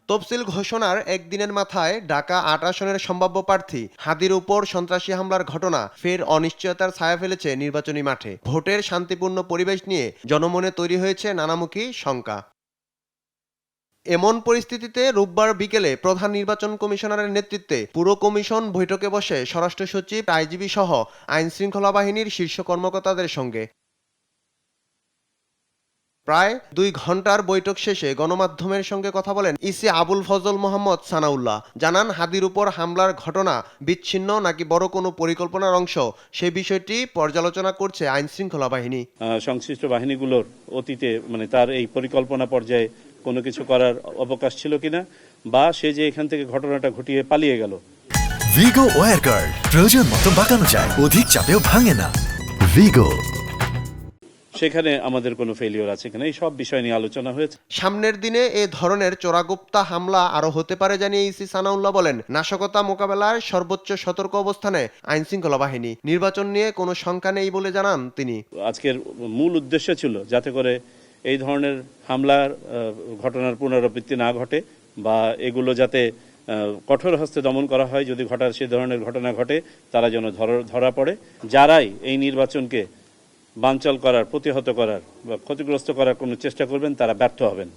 তফসিল ঘোষণার একদিনের মাথায় ঢাকা ৮ আসনের সম্ভাব্য প্রার্থী হাদির উপর সন্ত্রাসী হামলার ঘটনা ফের অনিশ্চয়তার ছায়া ফেলেছে নির্বাচনী মাঠে। ভোটের শান্তিপূর্ণ পরিবেশ নিয়ে জনমনে তৈরি হয়েছে নানামুখী শঙ্কা। এমন পরিস্থিতিতে রোববার বিকেলে প্রধান নির্বাচন কমিশনারের নেতৃত্বে পুরো কমিশন বৈঠকে বসে স্বরাষ্ট্র সচিব, আইজিবি সহ আইনশৃঙ্খলা বাহিনীর শীর্ষ কর্মকর্তাদের সঙ্গে। প্রায় ২ ঘন্টার বৈঠক শেষে গণমাধ্যমের সঙ্গে কথা বলেন ইসি আবুল ফজল মোহাম্মদ সানাউল্লাহ। জানান, হাদির উপর হামলার ঘটনা বিচ্ছিন্ন নাকি বড় কোনো পরিকল্পনার অংশ সে বিষয়টি পর্যালোচনা করছে আইনশৃঙ্খলা বাহিনী। সংশ্লিষ্ট বাহিনীগুলোর অতীতে তার এই পরিকল্পনা পর্যায়ে কোনো কিছু করার অবকাশ ছিল কিনা, বা সে যে এখান থেকে ঘটনাটা ঘটিয়ে পালিয়ে গেল। ভিগো ওয়্যার গার্ড প্রয়োজন মতো বাঁকানো যায়, অধিক চাপেও ভাঙে না। ভিগো, সেখানে আমাদের কোনো ফেলিওর আছে কিনা, এই সব বিষয় নিয়ে আলোচনা হয়েছে। সামনের দিনে এ ধরনের চোরাগুপ্তা হামলা আরও হতে পারে জানিয়ে ইসি সানাউল্লাহ বলেন, নাশকতা মোকাবেলায় সর্বোচ্চ সতর্ক অবস্থানে আইনশৃঙ্খলা বাহিনী। নির্বাচন নিয়ে কোনো শঙ্কা নেই বলে জানান তিনি। আজকের মূল উদ্দেশ্য ছিল যাতে করে এই ধরনের হামলার ঘটনার পুনরাবৃত্তি না ঘটে, বা এগুলো যাতে কঠোর হস্তে দমন করা হয়। যদি সে ধরনের ঘটনা ঘটে তারা যেন ধরা পড়ে। যারাই এই নির্বাচনকে বানচাল করার, প্রতিহত করার বা ক্ষতিগ্রস্ত করার কোনো চেষ্টা করবেন তারা ব্যর্থ হবেন,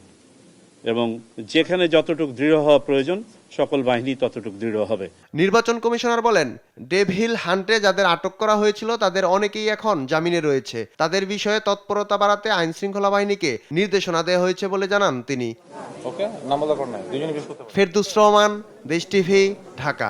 এবং যেখানে যতটুকু দৃঢ় হওয়া প্রয়োজন সকল বাহিনী ততটুকু দৃঢ় হবে। নির্বাচন কমিশনার বলেন, ডেভিল হান্টে যাদের আটক করা হয়েছিল তাদের অনেকেই এখন জামিনে রয়েছে। তাদের বিষয়ে তৎপরতা বাড়াতে আইনশৃঙ্খলা বাহিনীকে নির্দেশনা দেওয়া হয়েছে বলে জানান তিনি। ফেরদৌস রহমান, দেশ টিভি, ঢাকা।